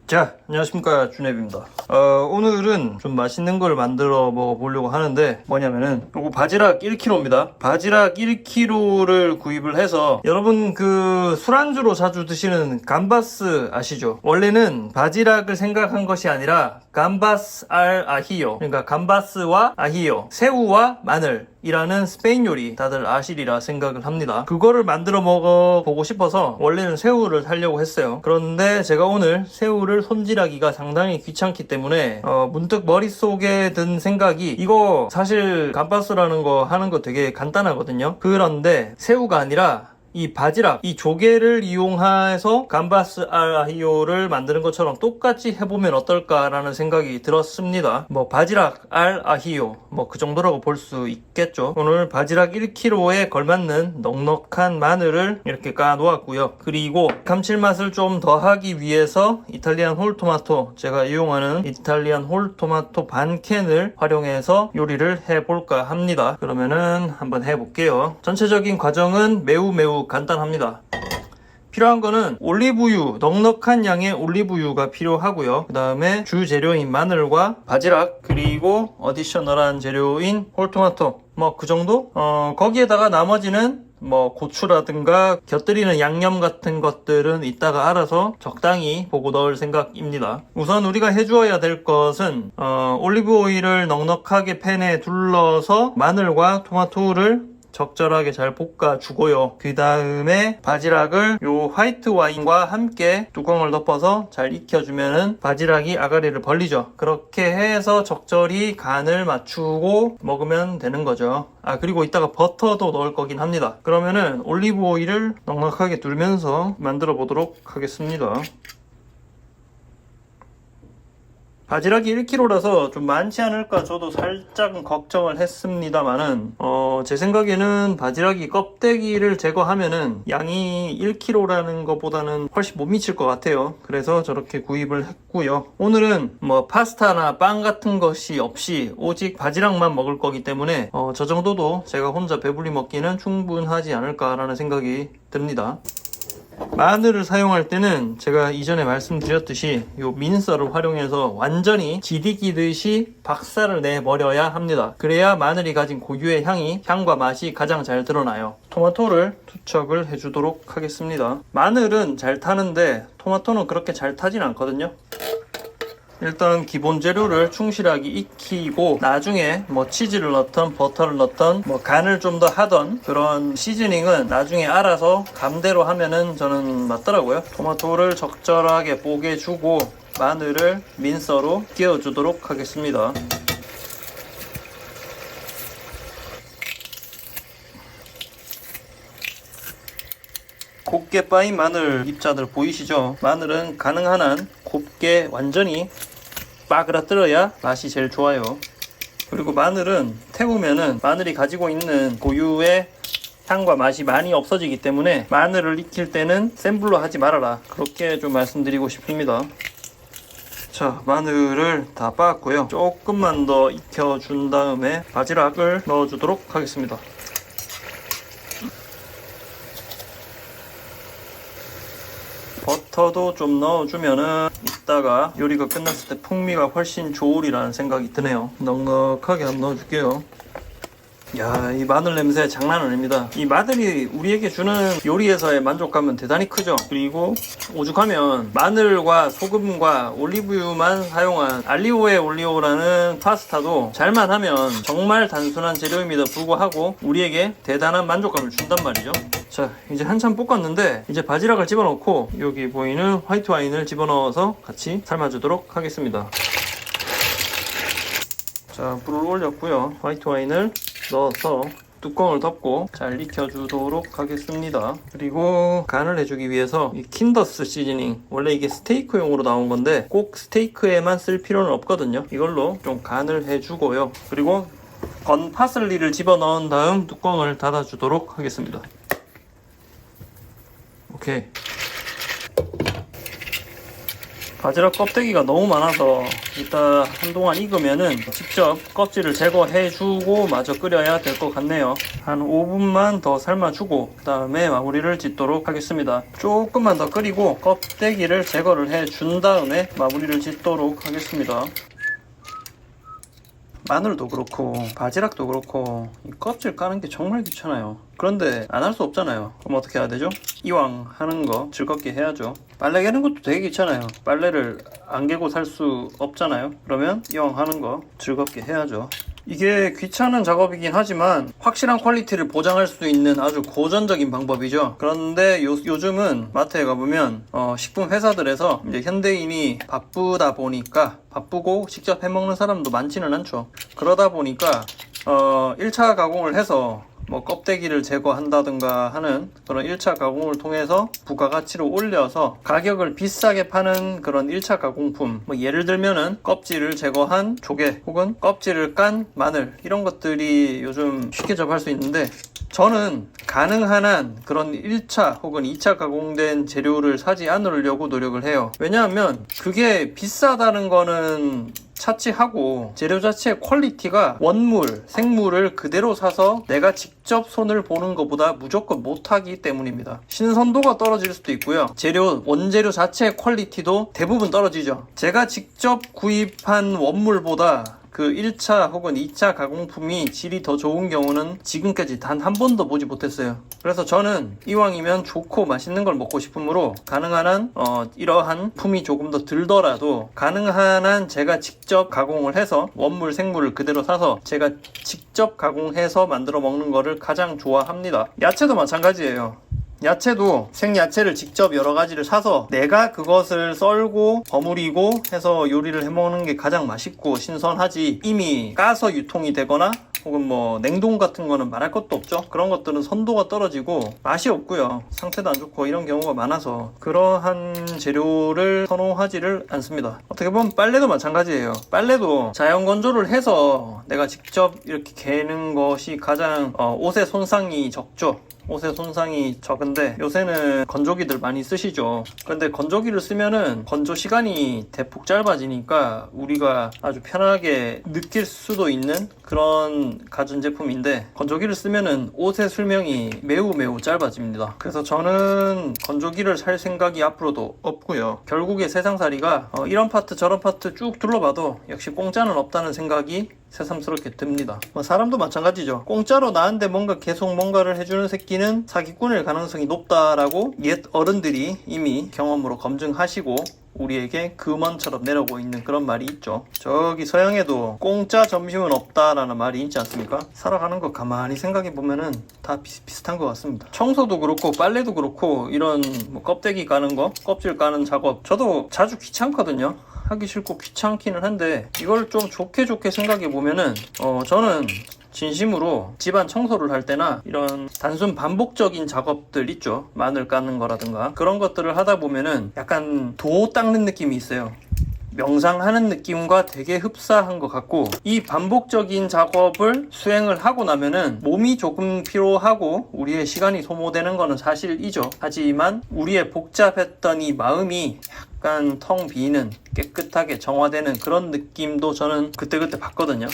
자, 안녕하십니까, 준앱입니다. 오늘은 좀 맛있는 걸 만들어 먹어보려고 하는데 뭐냐면은 요거 바지락 1kg입니다. 바지락 1kg를 구입을 해서 여러분 그 술안주로 자주 드시는 감바스 아시죠? 원래는 바지락을 생각한 것이 아니라 감바스 알 아히요, 그러니까 감바스와 아히요, 새우와 마늘 이라는 스페인 요리 다들 아시리라 생각을 합니다. 그거를 만들어 먹어보고 싶어서 원래는 새우를 사려고 했어요. 그런데 제가 오늘 새우를 손질하기가 상당히 귀찮기 때문에 문득 머릿속에 든 생각이, 이거 사실 감바스라는 거 하는 거 되게 간단하거든요. 그런데 새우가 아니라 이 바지락, 이 조개를 이용해서 감바스 알 아히요를 만드는 것처럼 똑같이 해보면 어떨까라는 생각이 들었습니다. 뭐 바지락 알 아히요 뭐 그 정도라고 볼 수 있겠죠. 오늘 바지락 1kg에 걸맞는 넉넉한 마늘을 이렇게 까 놓았고요. 그리고 감칠맛을 좀 더하기 위해서 이탈리안 홀토마토, 제가 이용하는 이탈리안 홀토마토 반 캔을 활용해서 요리를 해볼까 합니다. 그러면은 한번 해볼게요. 전체적인 과정은 매우 간단합니다. 필요한 거는 올리브유, 넉넉한 양의 올리브유가 필요하고요. 그 다음에 주 재료인 마늘과 바지락, 그리고 어디셔널한 재료인 홀토마토, 뭐 그 정도? 거기에다가 나머지는 뭐 고추라든가 곁들이는 양념 같은 것들은 이따가 알아서 적당히 보고 넣을 생각입니다. 우선 우리가 해주어야 될 것은 올리브 오일을 넉넉하게 팬에 둘러서 마늘과 토마토를 적절하게 잘 볶아주고요. 그 다음에 바지락을 요 화이트 와인과 함께 뚜껑을 덮어서 잘 익혀주면은 바지락이 아가리를 벌리죠. 그렇게 해서 적절히 간을 맞추고 먹으면 되는 거죠. 그리고 이따가 버터도 넣을 거긴 합니다. 그러면은 올리브 오일을 넉넉하게 두르면서 만들어 보도록 하겠습니다. 바지락이 1kg라서 좀 많지 않을까 저도 살짝 걱정을 했습니다만은 제 생각에는 바지락이 껍데기를 제거하면은 양이 1kg라는 것보다는 훨씬 못 미칠 것 같아요. 그래서 저렇게 구입을 했고요. 오늘은 뭐 파스타나 빵 같은 것이 없이 오직 바지락만 먹을 거기 때문에 저 정도도 제가 혼자 배불리 먹기는 충분하지 않을까라는 생각이 듭니다. 마늘을 사용할 때는 제가 이전에 말씀드렸듯이 요 민서를 활용해서 완전히 지디끼듯이 박살을 내버려야 합니다. 그래야 마늘이 가진 고유의 향과 맛이 가장 잘 드러나요. 토마토를 투척을 해주도록 하겠습니다. 마늘은 잘 타는데 토마토는 그렇게 잘 타진 않거든요. 일단 기본 재료를 충실하게 익히고 나중에 뭐 치즈를 넣던 버터를 넣던 뭐 간을 좀 더 하던 그런 시즈닝은 나중에 알아서 감대로 하면은 저는 맞더라고요. 토마토를 적절하게 뽀개주고 마늘을 민서로 끼워주도록 하겠습니다. 곱게 빠인 마늘 입자들 보이시죠? 마늘은 가능한 한 곱게 완전히 빠그라뜨려야 맛이 제일 좋아요. 그리고 마늘은 태우면은 마늘이 가지고 있는 고유의 향과 맛이 많이 없어지기 때문에 마늘을 익힐 때는 센 불로 하지 말아라, 그렇게 좀 말씀드리고 싶습니다. 자, 마늘을 다 빻았고요. 조금만 더 익혀준 다음에 바지락을 넣어주도록 하겠습니다. 버터도 좀 넣어주면은 이따가 요리가 끝났을 때 풍미가 훨씬 좋으리라는 생각이 드네요. 넉넉하게 한번 넣어줄게요. 야, 이 마늘 냄새 장난 아닙니다. 이 마늘이 우리에게 주는 요리에서의 만족감은 대단히 크죠. 그리고 오죽하면 마늘과 소금과 올리브유만 사용한 알리오에 올리오라는 파스타도 잘만 하면 정말 단순한 재료임에도 불구하고 우리에게 대단한 만족감을 준단 말이죠. 자, 이제 한참 볶았는데 이제 바지락을 집어넣고 여기 보이는 화이트 와인을 집어넣어서 같이 삶아주도록 하겠습니다. 자, 불을 올렸고요. 화이트 와인을 넣어서 뚜껑을 덮고 잘 익혀주도록 하겠습니다. 그리고 간을 해주기 위해서 이 킨더스 시즈닝, 원래 이게 스테이크용으로 나온 건데 꼭 스테이크에만 쓸 필요는 없거든요. 이걸로 좀 간을 해주고요. 그리고 건 파슬리를 집어넣은 다음 뚜껑을 닫아주도록 하겠습니다. 오케이. 바지락 껍데기가 너무 많아서 이따 한동안 익으면은 직접 껍질을 제거해주고 마저 끓여야 될 것 같네요. 한 5분만 더 삶아주고 그 다음에 마무리를 짓도록 하겠습니다. 조금만 더 끓이고 껍데기를 제거를 해준 다음에 마무리를 짓도록 하겠습니다. 마늘도 그렇고 바지락도 그렇고 이 껍질 까는 게 정말 귀찮아요. 그런데 안 할 수 없잖아요. 그럼 어떻게 해야 되죠? 이왕 하는 거 즐겁게 해야죠. 빨래 개는 것도 되게 귀찮아요. 빨래를 안 개고 살 수 없잖아요. 그러면 이왕 하는 거 즐겁게 해야죠. 이게 귀찮은 작업이긴 하지만 확실한 퀄리티를 보장할 수 있는 아주 고전적인 방법이죠. 그런데 요즘은 마트에 가보면 식품 회사들에서 이제 현대인이 바쁘다 보니까 바쁘고 직접 해먹는 사람도 많지는 않죠. 그러다 보니까 1차 가공을 해서 뭐 껍데기를 제거한다든가 하는 그런 1차 가공을 통해서 부가가치를 올려서 가격을 비싸게 파는 그런 1차 가공품, 뭐 예를 들면은 껍질을 제거한 조개 혹은 껍질을 깐 마늘, 이런 것들이 요즘 쉽게 접할 수 있는데, 저는 가능한 한 그런 1차 혹은 2차 가공된 재료를 사지 않으려고 노력을 해요. 왜냐하면 그게 비싸다는 거는 차치하고 재료 자체의 퀄리티가 원물, 생물을 그대로 사서 내가 직접 손을 보는 것보다 무조건 못하기 때문입니다. 신선도가 떨어질 수도 있고요. 원재료 자체의 퀄리티도 대부분 떨어지죠. 제가 직접 구입한 원물보다 그 1차 혹은 2차 가공품이 질이 더 좋은 경우는 지금까지 단 한 번도 보지 못했어요. 그래서 저는 이왕이면 좋고 맛있는 걸 먹고 싶으므로 가능한 한 이러한 품이 조금 더 들더라도 가능한 한 제가 직접 가공을 해서 원물 생물을 그대로 사서 제가 직접 가공해서 만들어 먹는 거를 가장 좋아합니다. 야채도 마찬가지예요. 야채도 생야채를 직접 여러 가지를 사서 내가 그것을 썰고 버무리고 해서 요리를 해먹는 게 가장 맛있고 신선하지, 이미 까서 유통이 되거나 혹은 뭐 냉동 같은 거는 말할 것도 없죠. 그런 것들은 선도가 떨어지고 맛이 없고요, 상태도 안 좋고 이런 경우가 많아서 그러한 재료를 선호하지를 않습니다. 어떻게 보면 빨래도 마찬가지예요. 빨래도 자연 건조를 해서 내가 직접 이렇게 개는 것이 가장 옷에 손상이 적죠. 옷에 손상이 적은데 요새는 건조기들 많이 쓰시죠. 근데 건조기를 쓰면은 건조 시간이 대폭 짧아지니까 우리가 아주 편하게 느낄 수도 있는 그런 가전제품인데, 건조기를 쓰면은 옷의 수명이 매우 짧아집니다. 그래서 저는 건조기를 살 생각이 앞으로도 없고요. 결국에 세상살이가 이런 파트 저런 파트 쭉 둘러봐도 역시 공짜는 없다는 생각이 새삼스럽게 듭니다. 사람도 마찬가지죠. 공짜로 나한테 계속 뭔가를 해주는 새끼는 사기꾼일 가능성이 높다라고 옛 어른들이 이미 경험으로 검증하시고 우리에게 금원처럼 내려오고 있는 그런 말이 있죠. 저기 서양에도 공짜 점심은 없다라는 말이 있지 않습니까? 살아가는 거 가만히 생각해보면은 다 비슷한 것 같습니다. 청소도 그렇고 빨래도 그렇고 이런 껍데기 까는 거, 껍질 까는 작업, 저도 자주 귀찮거든요. 하기 싫고 귀찮기는 한데 이걸 좀 좋게 생각해보면은 저는 진심으로 집안 청소를 할 때나 이런 단순 반복적인 작업들 있죠. 마늘 까는 거라든가 그런 것들을 하다 보면은 약간 도 닦는 느낌이 있어요. 명상하는 느낌과 되게 흡사한 것 같고, 이 반복적인 작업을 수행을 하고 나면은 몸이 조금 피로하고 우리의 시간이 소모되는 거는 사실이죠. 하지만 우리의 복잡했던 이 마음이 약간 텅 비는, 깨끗하게 정화되는 그런 느낌도 저는 그때그때 받거든요.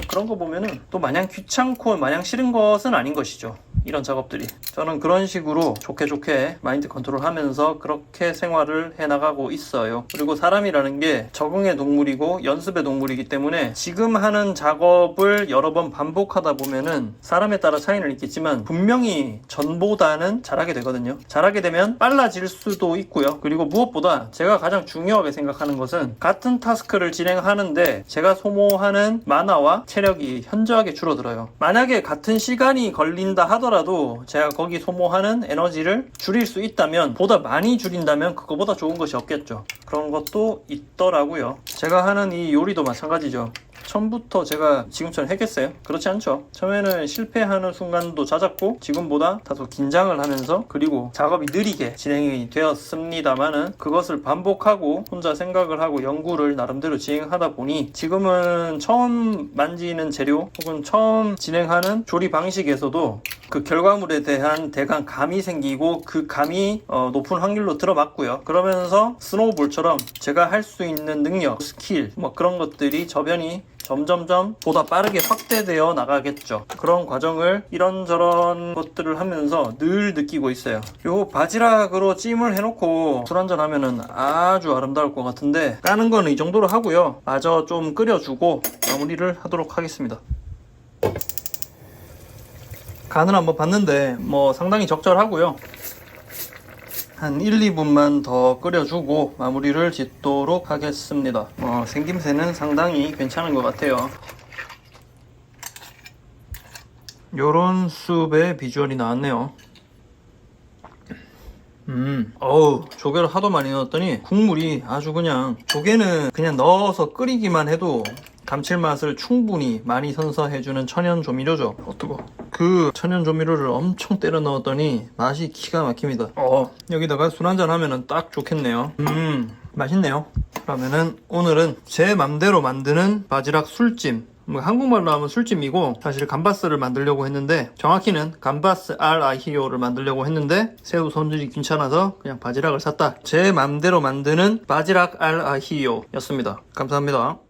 그런 거 보면은 또 마냥 귀찮고 마냥 싫은 것은 아닌 것이죠. 이런 작업들이. 저는 그런 식으로 좋게 마인드 컨트롤 하면서 그렇게 생활을 해나가고 있어요. 그리고 사람이라는 게 적응의 동물이고 연습의 동물이기 때문에 지금 하는 작업을 여러 번 반복하다 보면은 사람에 따라 차이는 있겠지만 분명히 전보다는 잘하게 되거든요. 잘하게 되면 빨라질 수도 있고요. 그리고 무엇보다 제가 가장 중요하게 생각하는 것은 같은 타스크를 진행하는데 제가 소모하는 만화와 체력이 현저하게 줄어들어요. 만약에 같은 시간이 걸린다 하더라도 제가 거기 소모하는 에너지를 줄일 수 있다면, 보다 많이 줄인다면 그거보다 좋은 것이 없겠죠. 그런 것도 있더라고요. 제가 하는 이 요리도 마찬가지죠. 처음부터 제가 지금처럼 했겠어요? 그렇지 않죠. 처음에는 실패하는 순간도 잦았고 지금보다 다소 긴장을 하면서 그리고 작업이 느리게 진행이 되었습니다만은 그것을 반복하고 혼자 생각을 하고 연구를 나름대로 진행하다 보니 지금은 처음 만지는 재료 혹은 처음 진행하는 조리 방식에서도 그 결과물에 대한 대강 감이 생기고 그 감이 높은 확률로 들어맞고요. 그러면서 스노우볼처럼 제가 할 수 있는 능력, 스킬 뭐 그런 것들이 저변이 점점점 보다 빠르게 확대되어 나가겠죠. 그런 과정을 이런저런 것들을 하면서 늘 느끼고 있어요. 요 바지락으로 찜을 해놓고 술 한잔 하면은 아주 아름다울 것 같은데 까는 거는 이 정도로 하고요. 마저 좀 끓여주고 마무리를 하도록 하겠습니다. 간을 한번 봤는데 뭐 상당히 적절하고요. 한 1, 2분만 더 끓여주고 마무리를 짓도록 하겠습니다. 생김새는 상당히 괜찮은 것 같아요. 요런 숲의 비주얼이 나왔네요. 조개를 하도 많이 넣었더니 국물이 아주 그냥, 조개는 그냥 넣어서 끓이기만 해도 감칠맛을 충분히 많이 선사해주는 천연 조미료죠. 뜨거. 그 천연 조미료를 엄청 때려 넣었더니 맛이 기가 막힙니다. 여기다가 술 한잔 하면은 딱 좋겠네요. 맛있네요. 그러면은 오늘은 제 맘대로 만드는 바지락 술찜, 한국말로 하면 술찜이고 사실 감바스를 만들려고 했는데 정확히는 감바스 알 아히오를 만들려고 했는데 새우 손질이 귀찮아서 그냥 바지락을 샀다. 제 맘대로 만드는 바지락 알 아히오 였습니다. 감사합니다.